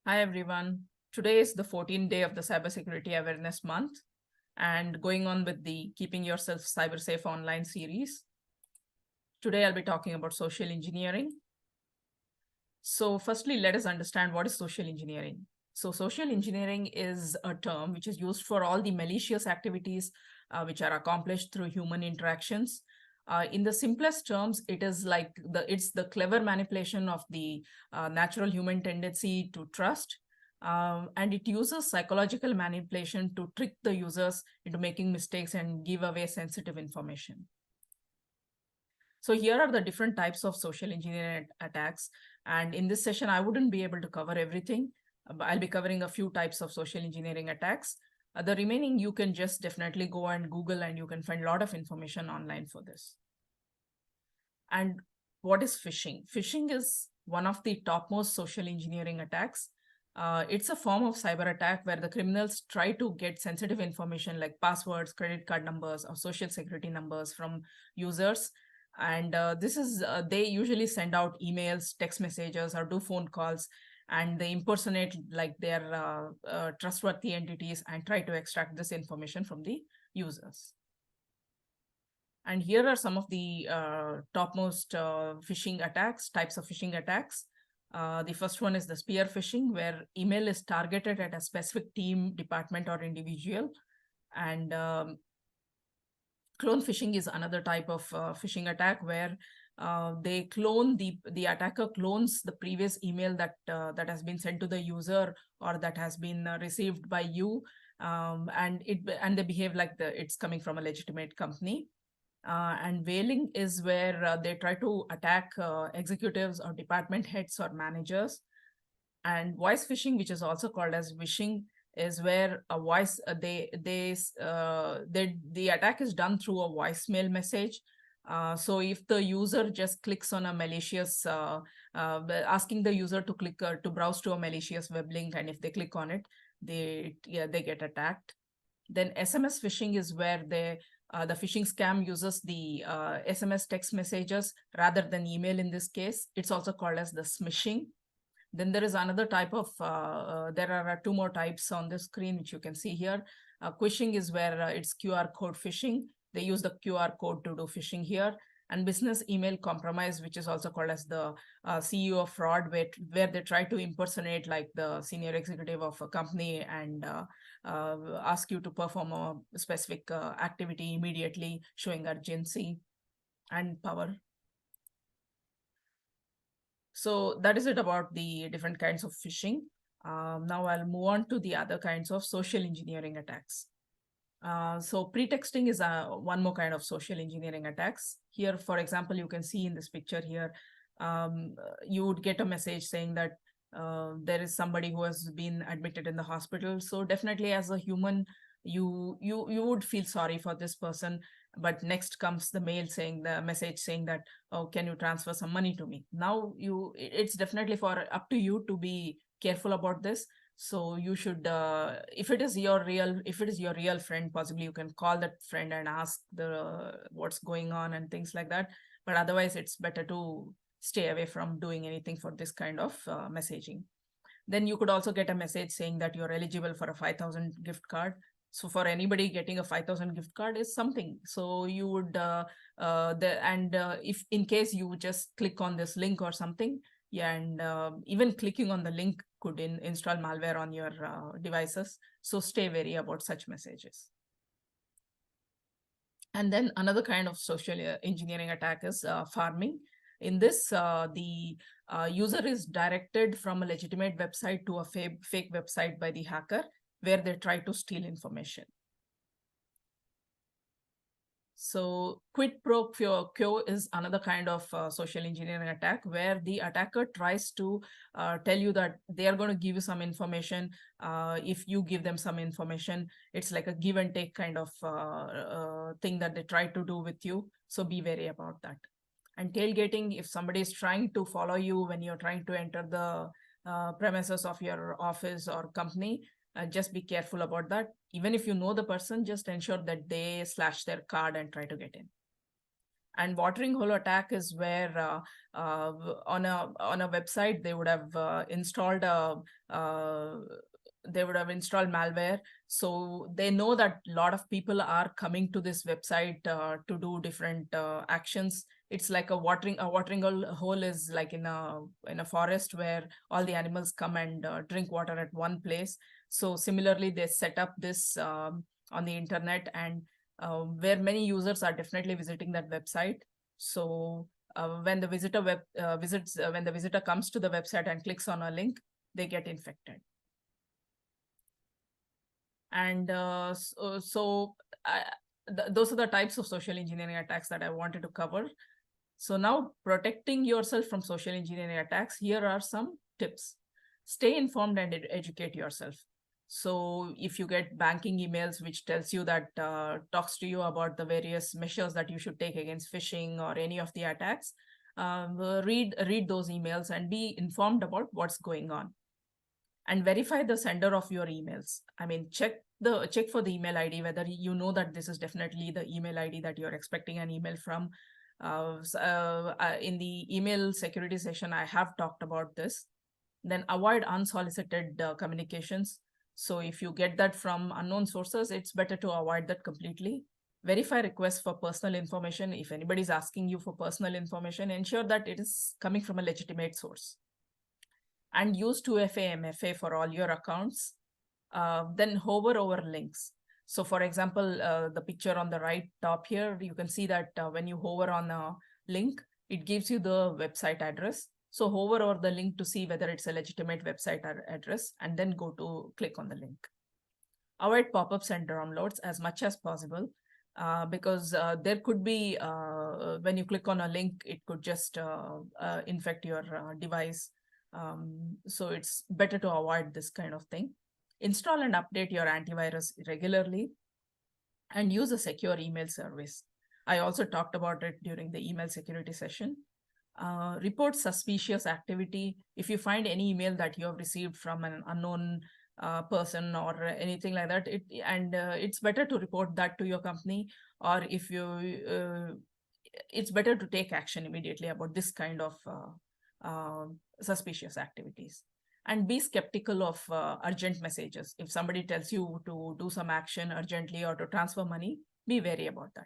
Hi, everyone. Today is the 14th day of the Cybersecurity Awareness Month and going on with the Keeping Yourself Cybersafe online series. Today, I'll be talking about social engineering. So firstly, let us understand what is social engineering. So social engineering is a term which is used for all the malicious activities which are accomplished through human interactions. In the simplest terms, it's the clever manipulation of the natural human tendency to trust. And it uses psychological manipulation to trick the users into making mistakes and give away sensitive information. So here are the different types of social engineering attacks. And in this session, I wouldn't be able to cover everything. But I'll be covering a few types of social engineering attacks. The remaining, you can just definitely go and Google and you can find a lot of information online for this. And what is phishing? Phishing is one of the topmost social engineering attacks. It's a form of cyber attack where the criminals try to get sensitive information like passwords, credit card numbers, or social security numbers from users. And they usually send out emails, text messages, or do phone calls, and they impersonate like their trustworthy entities and try to extract this information from the users. And here are some of the topmost types of phishing attacks. The first one is the spear phishing, where email is targeted at a specific team, department, or individual. And clone phishing is another type of phishing attack where the attacker clones the previous email that has been sent to the user or that has been received by you, and they behave like it's coming from a legitimate company. And whaling is where they try to attack executives or department heads or managers. And voice phishing, which is also called as wishing, is where a voice the attack is done through a voicemail message. So if the user just clicks on a malicious asking the user to click to browse to a malicious web link, and if they click on it, they get attacked. Then SMS phishing is where the phishing scam uses the SMS text messages rather than email in this case. It's also called as the smishing. Then there is another type of, there are two more types on the screen, which you can see here. Quishing is where it's QR code phishing. They use the QR code to do phishing here. And business email compromise, which is also called as the CEO fraud, where they try to impersonate like the senior executive of a company and ask you to perform a specific activity immediately, showing urgency and power. So that is it about the different kinds of phishing. Now I'll move on to the other kinds of social engineering attacks. So pretexting is one more kind of social engineering attacks. Here, for example, you can see in this picture here, you would get a message saying that there is somebody who has been admitted in the hospital. So definitely as a human, you would feel sorry for this person. But next comes the message saying that, oh, can you transfer some money to me? Now it's definitely up to you to be careful about this. So you should, if it is your real friend, possibly you can call that friend and ask what's going on and things like that. But otherwise, it's better to stay away from doing anything for this kind of messaging. Then you could also get a message saying that you're eligible for a 5,000 gift card. So for anybody, getting a 5,000 gift card is something. So you would, if in case you just click on this link or something, yeah, and even clicking on the link could install malware on your devices. So stay wary about such messages. And then another kind of social engineering attack is farming. In this, the user is directed from a legitimate website to a fake website by the hacker, where they try to steal information. So quid pro quo is another kind of social engineering attack, where the attacker tries to tell you that they are going to give you some information. If you give them some information, it's like a give and take kind of thing that they try to do with you. So be wary about that. And tailgating, if somebody is trying to follow you when you're trying to enter the premises of your office or company, just be careful about that. Even if you know the person, just ensure that they slash their card and try to get in. And watering hole attack is where on a website they would have installed malware. So they know that a lot of people are coming to this website to do different actions. It's like a watering hole is like in a forest where all the animals come and drink water at one place. So similarly, they set up this on the internet, and where many users are definitely visiting that website. So when the visitor comes to the website and clicks on a link, they get infected. And those are the types of social engineering attacks that I wanted to cover. So now, protecting yourself from social engineering attacks, here are some tips. Stay informed and educate yourself. So if you get banking emails which tells you that talks to you about the various measures that you should take against phishing or any of the attacks, read those emails and be informed about what's going on. And verify the sender of your emails. I mean, check for the email ID, whether you know that this is definitely the email ID that you're expecting an email from. In the email security session, I have talked about this. Then avoid unsolicited communications. So if you get that from unknown sources, it's better to avoid that completely. Verify requests for personal information. If anybody's asking you for personal information, ensure that it is coming from a legitimate source. And use 2FA MFA for all your accounts. Then hover over links. So for example, the picture on the right top here, you can see that when you hover on a link, it gives you the website address. So hover over the link to see whether it's a legitimate website address, and then go to click on the link. Avoid pop-ups and downloads as much as possible, because there could be, when you click on a link, it could just infect your device. So it's better to avoid this kind of thing. Install and update your antivirus regularly, and use a secure email service. I also talked about it during the email security session. Report suspicious activity. If you find any email that you have received from an unknown person or anything like that, it's better to report that to your company, or if you it's better to take action immediately about this kind of suspicious activities. And be skeptical of urgent messages. If somebody tells you to do some action urgently or to transfer money, be wary about that.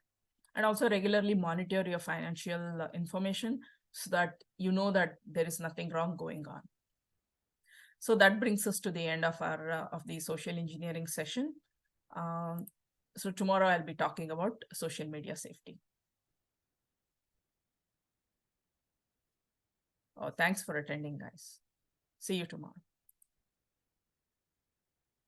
And also regularly monitor your financial information so that you know that there is nothing wrong going on. So that brings us to the end of our of the social engineering session. So tomorrow I'll be talking about social media safety. Oh, thanks for attending, guys. See you tomorrow.